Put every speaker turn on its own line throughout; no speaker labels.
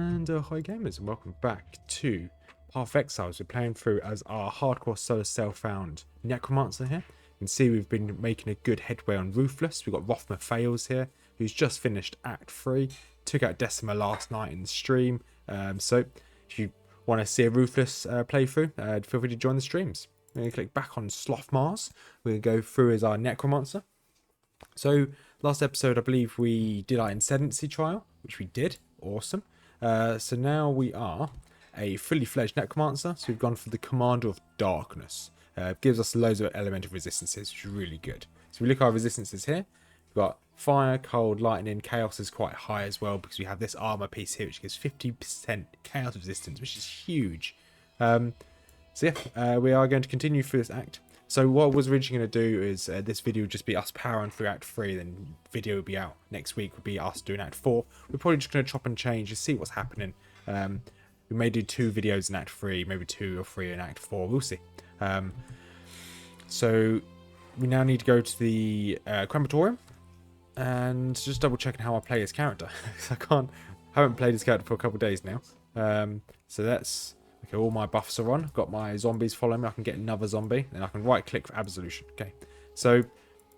And hi gamers, and welcome back to Path of Exile. We're playing through as our hardcore solo self-found necromancer here. You can see we've been making a good headway on Ruthless. We've got Rothmer Fails here, who's just finished Act 3. Took out Decima last night in the stream. So if you want to see a Ruthless playthrough, feel free to join the streams. We're going to click back on Slothmars. We're going to go through as our necromancer. So last episode I believe we did our Ascendancy trial, which we did. Awesome. So now we are a fully fledged necromancer. So we've gone for the Commander of Darkness. It gives us loads of elemental resistances, which is really good. So we look at our resistances here. We've got fire, cold, lightning, chaos is quite high as well because we have this armor piece here, which gives 50% chaos resistance, which is huge. So yeah, we are going to continue through this act. So what I was originally going to do is this video would just be us powering through Act 3, then video will be out next week, would be us doing Act 4. We're probably just going to chop and change and see what's happening. We may do 2 videos in Act 3, maybe 2 or 3 in Act 4, we'll see. So we now need to go to the crematorium and just double checking how I play this character. I haven't played this character for a couple of days now. So that's... Okay, all my buffs are on. I've got my zombies following me. I can get another zombie. Then I can right click for absolution. Okay. So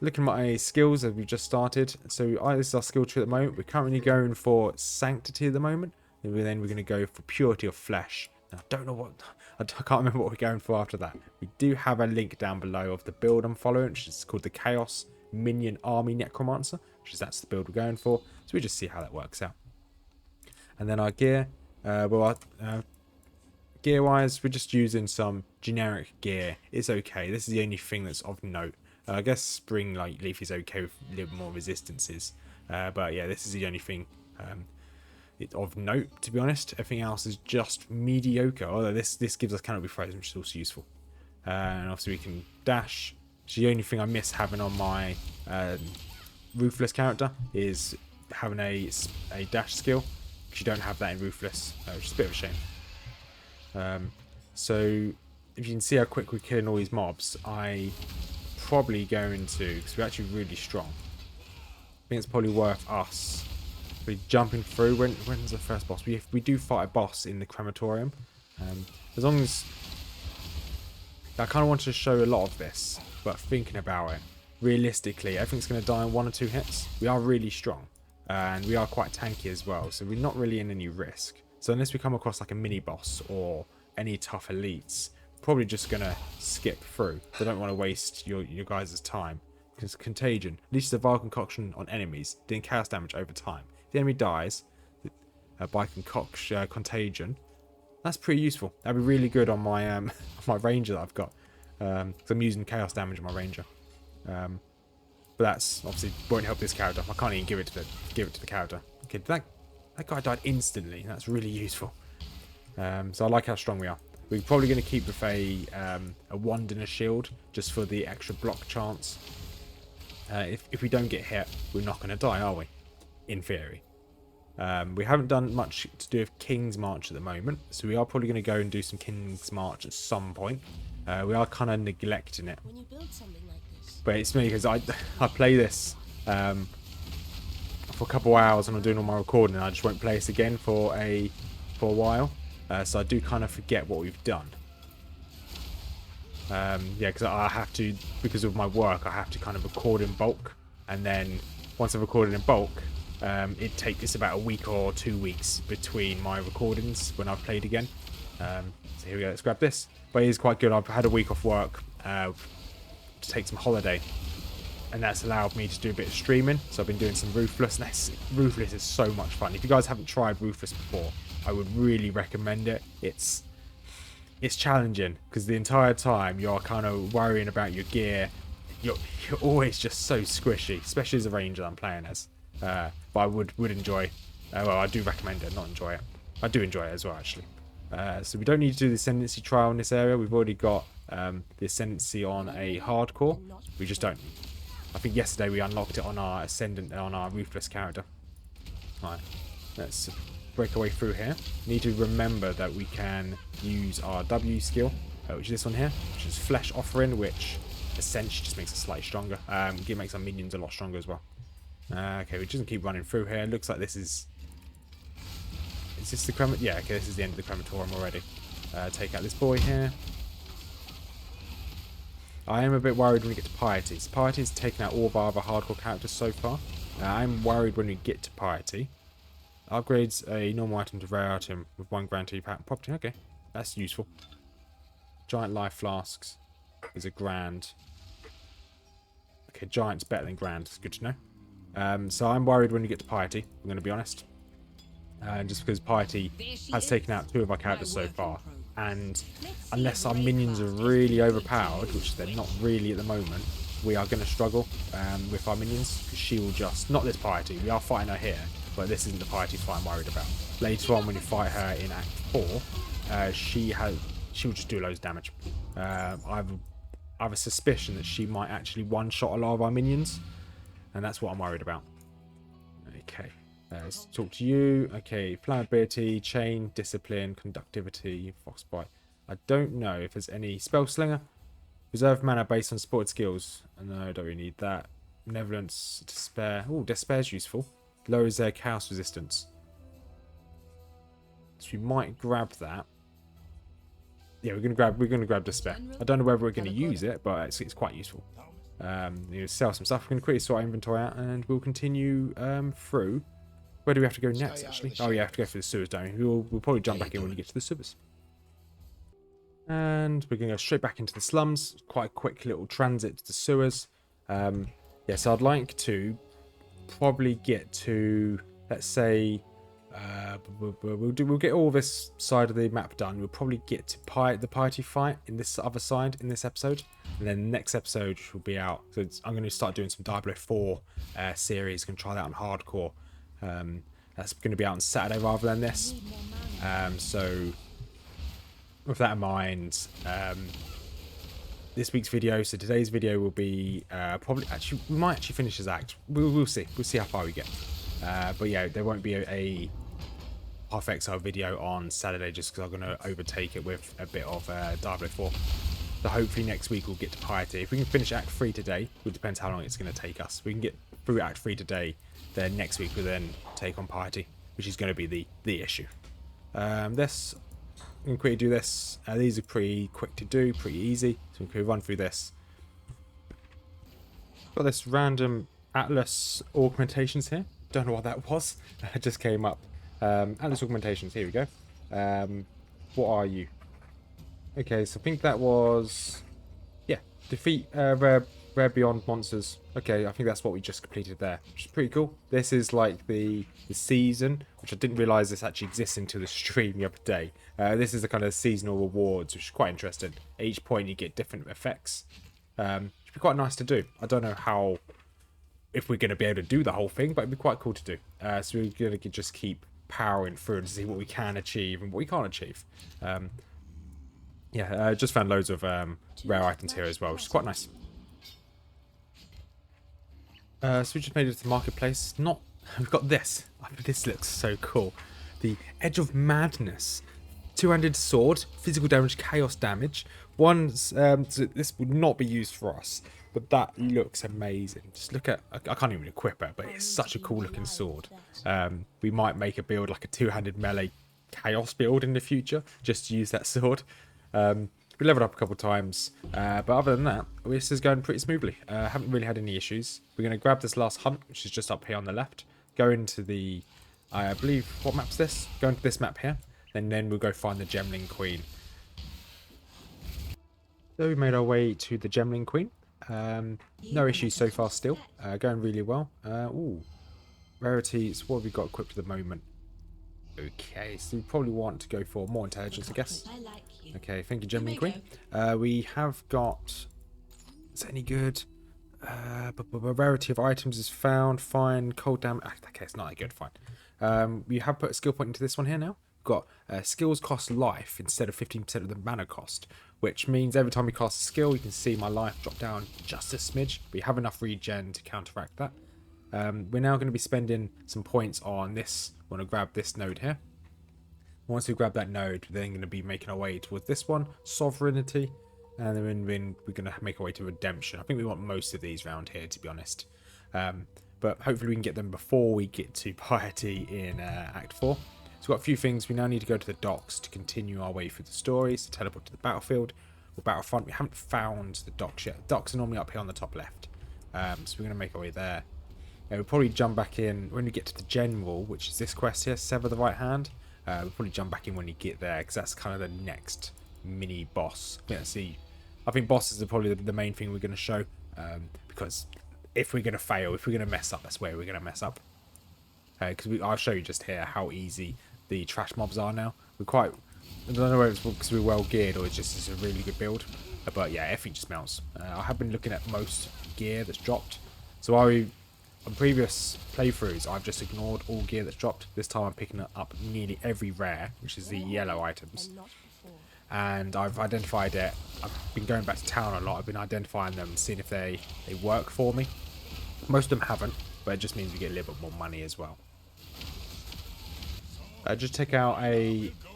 looking at my skills as we've just started. So this is our skill tree at the moment. We're currently going for sanctity at the moment. And then we're going to go for purity of flesh. Now, I don't know what... I can't remember what we're going for after that. We do have a link down below of the build I'm following, which is called the Chaos Minion Army Necromancer. That's the build we're going for. So we just see how that works out. And then our gear. Gear wise, we're just using some generic gear. It's okay. This is the only thing that's of note. I guess spring like leaf is okay with a little more resistances. But yeah, this is the only thing of note, to be honest. Everything else is just mediocre. Although this gives us cannot be frozen, which is also useful. And obviously we can dash. It's the only thing I miss having on my Ruthless character is having a dash skill. Because you don't have that in Ruthless, which is a bit of a shame. So if you can see how quick we're killing all these mobs, I probably going to, because we're actually really strong, I think it's probably worth us really jumping through. When's the first boss? We do fight a boss in the crematorium. As long as I kind of wanted to show a lot of this, but thinking about it, realistically, everything's going to die in 1 or 2 hits. We are really strong, and we are quite tanky as well, so we're not really in any risk. So unless we come across like a mini boss or any tough elites, probably just gonna skip through. I don't want to waste your guys' time. Because contagion, leads a vile concoction on enemies, dealing chaos damage over time. If the enemy dies by contagion, that's pretty useful. That'd be really good on my my ranger that I've got. Because I'm using chaos damage on my ranger. But that's obviously won't help this character. I can't even give it to the character. Okay, that guy died instantly. That's really useful. So I like how strong we are. We're probably going to keep with a wand and a shield just for the extra block chance. If we don't get hit, we're not going to die, are we? In theory. We haven't done much to do with King's March at the moment, so we are probably going to go and do some King's March at some point. We are kind of neglecting it.
When you build something like this,
but it's me because I play this for a couple of hours when I'm doing all my recording, and I just won't play this again for a while. So I do kind of forget what we've done. Yeah, because I have to, because of my work, I have to kind of record in bulk, and then once I've recorded in bulk, it takes about a week or 2 weeks between my recordings when I've played again. So here we go. Let's grab this. But it is quite good. I've had a week off work to take some holiday. And that's allowed me to do a bit of streaming. So I've been doing some Ruthless. Ruthless is so much fun. If you guys haven't tried Ruthless before, I would really recommend it. It's challenging because the entire time you're kind of worrying about your gear. You're always just so squishy, especially as a ranger I'm playing as. But I would enjoy. Well, I do recommend it, not enjoy it. I do enjoy it as well, actually. So we don't need to do the Ascendancy trial in this area. We've already got the Ascendancy on a hardcore. We just don't. I think yesterday we unlocked it on our Ruthless character. Alright, let's break our way through here. Need to remember that we can use our W skill, which is this one here, which is Flesh Offering, which essentially just makes us slightly stronger. It makes our minions a lot stronger as well. Okay, we just keep running through here. Looks like this is Is this the crematorium? Yeah, okay, this is the end of the crematorium already. Take out this boy here. I am a bit worried when we get to Piety. So Piety's taken out all of our other hardcore characters so far. I'm worried when we get to Piety. Upgrades a normal item to rare item with 1 guaranteed pattern property. Okay, that's useful. Giant life flasks is a grand. Okay, giant's better than grand. It's good to know. So I'm worried when we get to Piety, I'm going to be honest. Just because Piety has taken out 2 of our characters so far. And unless our minions are really overpowered, which they're not really at the moment, we are going to struggle with our minions. Because she will just... Not this Piety, we are fighting her here, but this isn't the Piety fight I'm worried about. Later on, when you fight her in Act 4, she will just do loads of damage. I have a suspicion that she might actually one-shot a lot of our minions. And that's what I'm worried about. Okay. Let's talk to you. Okay, flammability, chain, discipline, conductivity, frostbite. I don't know if there's any spell slinger. Reserve mana based on supported skills. No, I don't really need that. Benevolence, despair. Oh, despair's useful. Lowers their chaos resistance. So we might grab that. Yeah, we're gonna grab despair. I don't know whether we're gonna use it, but it's quite useful. Sell some stuff. We're gonna quickly sort our inventory out, and we'll continue through. Where do we have to go next, actually? Oh, yeah, I have to go for the sewers, don't we? We'll probably jump back in when we get to the sewers. And we're going to go straight back into the slums. Quite a quick little transit to the sewers. Yeah, so I'd like to probably get to, let's say, we'll get all this side of the map done. We'll probably get to the Piety fight in this other side in this episode. And then the next episode will be out. So I'm going to start doing some Diablo 4 series. Going to try that on hardcore. That's going to be out on Saturday rather than this. So with that in mind, this week's video, so today's video will be we might actually finish this act. We'll see how far we get. But yeah, there won't be a Path of Exile video on Saturday just because I'm going to overtake it with a bit of Diablo 4. So hopefully next week we'll get to Piety. If we can finish Act 3 today, it depends how long it's going to take us. If we can get through Act 3 today, then next week we'll then take on Piety, which is going to be the issue. This, we can quickly do this. These are pretty quick to do, pretty easy. So we can run through this. Got this random Atlas augmentations here. Don't know what that was. It just came up. Atlas augmentations, here we go. What are you? Okay, so I think that was... Yeah, defeat rare beyond monsters. Okay, I think that's what we just completed there, which is pretty cool. This is like the season, which I didn't realise this actually exists until the stream the other day. This is the kind of seasonal rewards, which is quite interesting. At each point you get different effects. Should be quite nice to do. I don't know if we're going to be able to do the whole thing, but it'd be quite cool to do. So we're going to just keep powering through and see what we can achieve and what we can't achieve. Yeah, just found loads of rare items here as well, which is quite nice. So we just made it to the marketplace. We've got this. This looks so cool. The Edge of Madness. Two-handed sword, physical damage, chaos damage. So this would not be used for us, but that looks amazing. Just look at... I can't even equip it, but it's such a cool looking sword. We might make a build like a two-handed melee chaos build in the future, just to use that sword. We leveled up a couple of times, but other than that, this is going pretty smoothly. Haven't really had any issues. We're going to grab this last hunt, which is just up here on the left. Go into the... I believe... What map's this? Go into this map here. And then we'll go find the Gemling Queen. So we made our way to the Gemling Queen. No issues so far still. Going really well. Ooh. Rarities. What have we got equipped at the moment? Okay, so we probably want to go for more intelligence, I guess. Okay, thank you, Gemling Queen. We have got... Is that any good? Rarity of items is found. Fine. Cold damage. Okay, it's not that good. Fine. We have put a skill point into this one here now. We've got skills cost life instead of 15% of the mana cost, which means every time we cast a skill, you can see my life drop down just a smidge. We have enough regen to counteract that. We're now going to be spending some points on this. We want to grab this node here. Once we grab that node, we're then going to be making our way towards this one, Sovereignty, and then we're going to make our way to Redemption. I think we want most of these around here, to be honest. But hopefully we can get them before we get to Piety in Act 4. So we've got a few things. We now need to go to the docks to continue our way through the stories, to teleport to the battlefield or battlefront. We haven't found the docks yet. The docks are normally up here on the top left. So we're going to make our way there. We'll probably jump back in when we get to the general, which is this quest here, Sever the Right Hand. We'll probably jump back in when you get there, because that's kind of the next mini boss. Let's see. I think bosses are probably the main thing we're going to show, because if we're going to fail, if we're going to mess up, that's where we're going to mess up. Because I'll show you just here how easy the trash mobs are now. I don't know whether it's because we're well geared or it's just a really good build. But yeah, everything just melts. I have been looking at most gear that's dropped. So on previous playthroughs, I've just ignored all gear that's dropped. This time I'm picking up nearly every rare, which is the yellow items. And I've identified it. I've been going back to town a lot. I've been identifying them, seeing if they work for me. Most of them haven't, but it just means we get a little bit more money as well. Just take out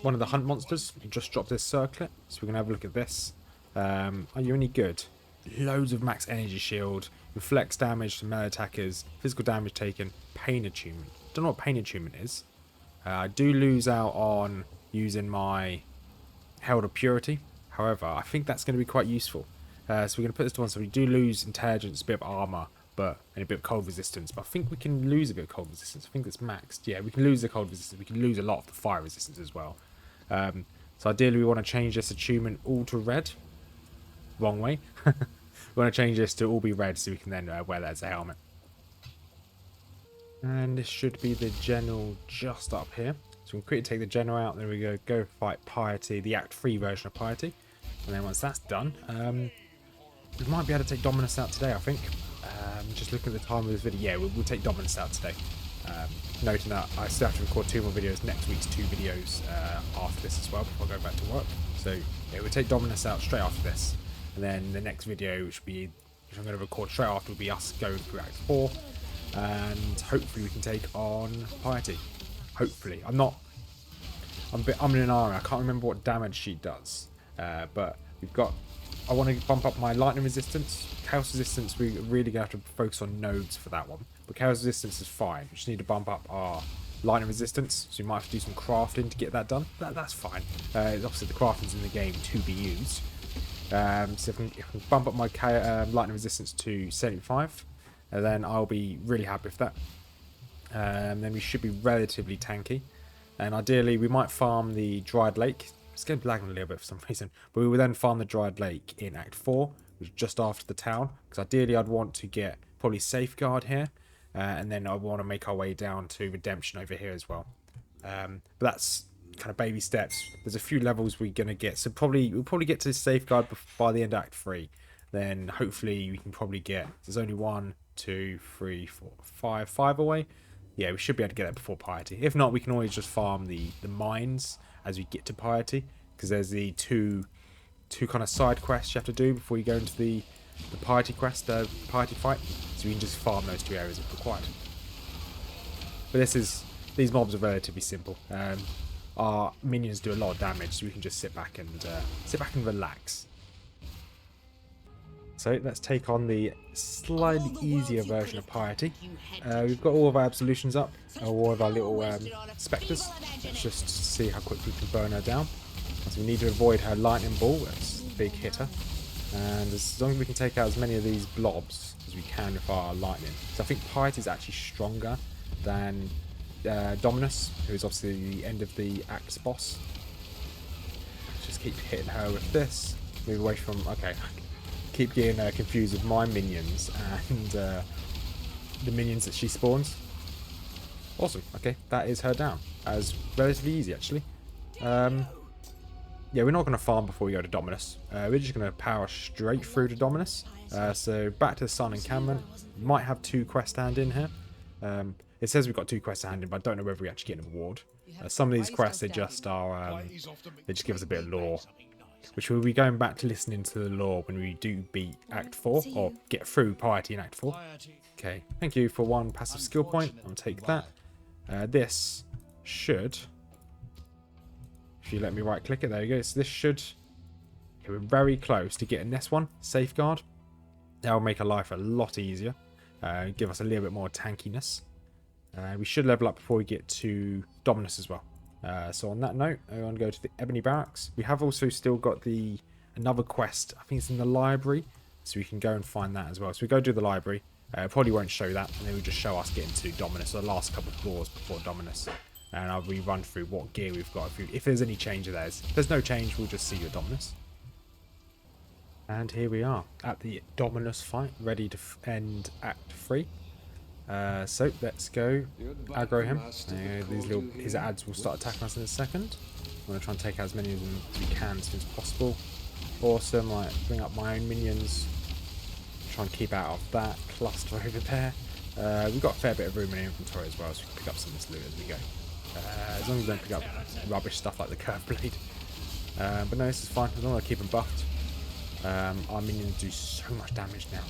one of the hunt monsters. Just drop this circlet, so we can have a look at this. Are you any good? Loads of max energy shield, reflects damage to melee attackers, physical damage taken, pain attunement. Don't know what pain attunement is. I do lose out on using my Herald of Purity. However, I think that's going to be quite useful. So we're going to put this to one. So we do lose intelligence, a bit of armor, and a bit of cold resistance. But I think we can lose a bit of cold resistance. I think it's maxed. Yeah, we can lose the cold resistance. We can lose a lot of the fire resistance as well. So ideally, we want to change this attunement all to red. Wrong way. We want to change this to all be red so we can then wear that as a helmet. And this should be the general just up here. So we'll quickly take the general out, and then we go fight Piety, the Act 3 version of Piety. And then once that's done, we might be able to take Dominus out today, I think. Just looking at the time of this video, yeah, we'll take Dominus out today. Noting that I still have to record 2 more videos, next week's 2 videos after this as well, before I go back to work. So yeah, we'll take Dominus out straight after this. And then the next video, which I'm going to record straight after, will be us going through Act 4. And hopefully we can take on Piety. Hopefully. I'm in an army. I can't remember what damage she does. But I want to bump up my lightning resistance. Chaos resistance, we're really going to have to focus on nodes for that one. But chaos resistance is fine. We just need to bump up our lightning resistance. So we might have to do some crafting to get that done. That's fine. Obviously the crafting's in the game to be used. So if I can bump up my lightning resistance to 75, then I'll be really happy with that. Then we should be relatively tanky. And ideally, we might farm the Dried Lake. It's getting lagging a little bit for some reason. But we will then farm the Dried Lake in Act 4, which is just after the town. Because ideally, I'd want to get probably Safeguard here. And then I want to make our way down to Redemption over here as well. But that's kind of baby steps. There's a few levels we're going to get. So we'll probably get to Safeguard by the end of Act 3. Then hopefully we can probably get... There's only 1, 2, 3, 4, 5 away. Yeah, we should be able to get that before Piety. If not, we can always just farm the mines as we get to Piety, because there's the two kind of side quests you have to do before you go into the Piety quest, Piety fight. So we can just farm those 2 areas if required. But these mobs are relatively simple. Our minions do a lot of damage, so we can just sit back and relax. So let's take on the slightly easier version of Piety. We've got all of our absolutions up, all of our little spectres. Let's just see how quickly we can burn her down. So we need to avoid her lightning ball, that's a big hitter. And as long as we can take out as many of these blobs as we can with our lightning. So I think Pite is actually stronger than Dominus, who is obviously the end of the Act's boss. Let's just keep hitting her with this. Move away from... Okay. Keep getting confused with my minions and the minions that she spawns. Awesome. Okay, that is her down. That was relatively easy, actually. Yeah, we're not going to farm before we go to Dominus. We're just going to power straight through to Dominus. So back to the Sun Encampment. Might have 2 quests to hand in here. It says we've got 2 quests to hand in, but I don't know whether we actually get an award. Some of these quests, they just give us a bit of lore. Which we'll be going back to listening to the lore when we do beat Act 4, or get through Piety in Act 4. Okay, thank you for 1 passive skill point. I'll take that. This should... If you let me right click it, there you go. So this should... Okay, we're very close to getting this one, Safeguard. That will make our life a lot easier. Give us a little bit more tankiness. We should level up before we get to Dominus as well. So on that note, I want to go to the Ebony Barracks. We have also still got another quest. I think it's in the library, so we can go and find that as well. So we go do the library. Probably won't show that, and then we'll just show us getting to Dominus, the last couple of floors before Dominus. And I'll rerun through what gear we've got. If there's any change of theirs. If there's no change, we'll just see you at Dominus. And here we are at the Dominus fight, ready to end Act 3. So let's go aggro him. His ads will start attacking us in a second. I'm going to try and take out as many of them as we can as soon as possible. Awesome, like bring up my own minions. Try and keep out of that cluster over there. We've got a fair bit of room in inventory as well, so we can pick up some of this loot as we go. As long as we don't pick up rubbish stuff like the curved blade. But no, this is fine, as long as I keep them buffed. Our minions do so much damage now.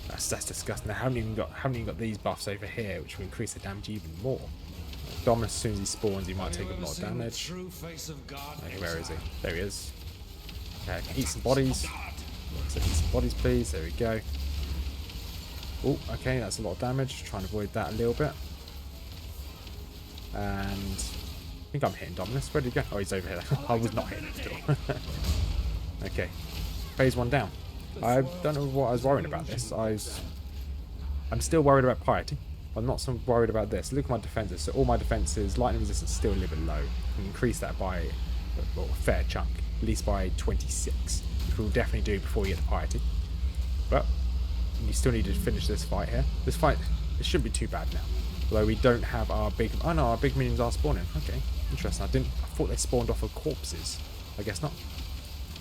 That's disgusting. I haven't even got these buffs over here, which will increase the damage even more. Dominus, as soon as he spawns, he might take a lot of damage. Okay, where is he? There he is. Okay, I can eat some bodies. So eat some bodies, please. There we go. Oh, okay, that's a lot of damage. Try and avoid that a little bit. And I think I'm hitting Dominus. Where did he go? Oh, he's over here. I was not hitting him still. Okay, phase 1 down. I don't know what I was worrying about this. I'm still worried about Pite. I'm not so worried about this. Look at my defenses. So all my defenses, lightning resistance, still a little bit low. I can increase that by a fair chunk, at least by 26, which we'll definitely do before we get to Pite. But you still need to finish this fight here. This fight, it shouldn't be too bad now. Although we don't have our big... Oh no, our big minions are spawning. Okay, interesting. I thought they spawned off of corpses. I guess not.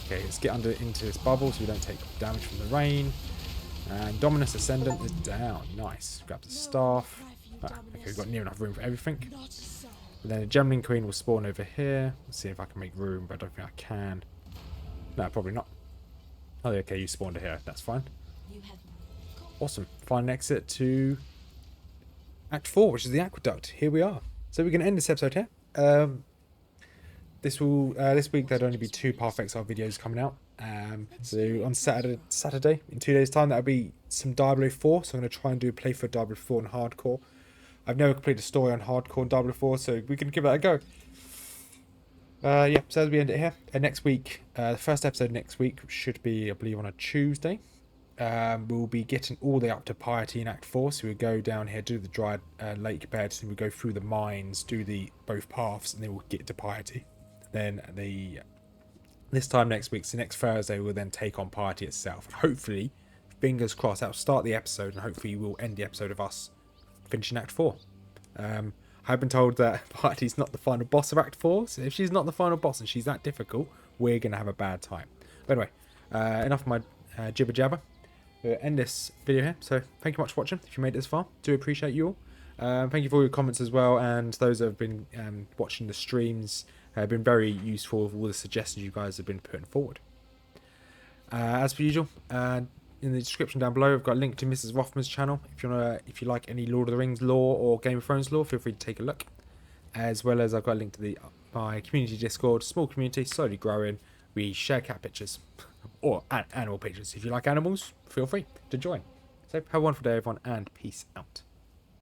Okay, let's get into this bubble so we don't take damage from the rain. And Dominus Ascendant is down. Nice. Grab the staff. Okay, we've got near enough room for everything. And then a Gemling Queen will spawn over here. Let's see if I can make room, but I don't think I can. No, probably not. Oh, okay, you spawned here. That's fine. Awesome. Final exit to Act 4, which is the Aqueduct. Here we are. So we're going to end this episode here. This week there'll only be 2 Path of Exile videos coming out. So on Saturday, in 2 days' time, that'll be some Diablo 4. So I'm going to try and do a playthrough of Diablo 4 on hardcore. I've never completed a story on hardcore and Diablo 4, so we can give that a go. Yeah, so as we end it here, next week, the first episode next week should be, I believe, on a Tuesday. We'll be getting all the way up to Piety in Act 4, so we'll go down here, do the dried lake beds, and we'll go through the mines, do both paths, and then we'll get to Piety. Then this time next week, so next Thursday, we'll then take on Piety itself. And hopefully, fingers crossed, that'll start the episode, and hopefully we'll end the episode of us finishing Act 4. I've been told that Piety's not the final boss of Act 4, so if she's not the final boss and she's that difficult, we're going to have a bad time. But anyway, enough of my jibber jabber. We'll end this video here, so thank you much for watching. If you made it this far, do appreciate you all. Thank you for all your comments as well, and those that have been watching the streams have been very useful with all the suggestions you guys have been putting forward. As per usual, in the description down below, I've got a link to Mrs Rothmers Channel. If you like any Lord of the Rings lore or Game of Thrones lore, feel free to take a look. As well as I've got a link to my community Discord, small community, slowly growing. We share cat pictures or animal pictures. If you like animals, feel free to join. So have a wonderful day, everyone, and peace out.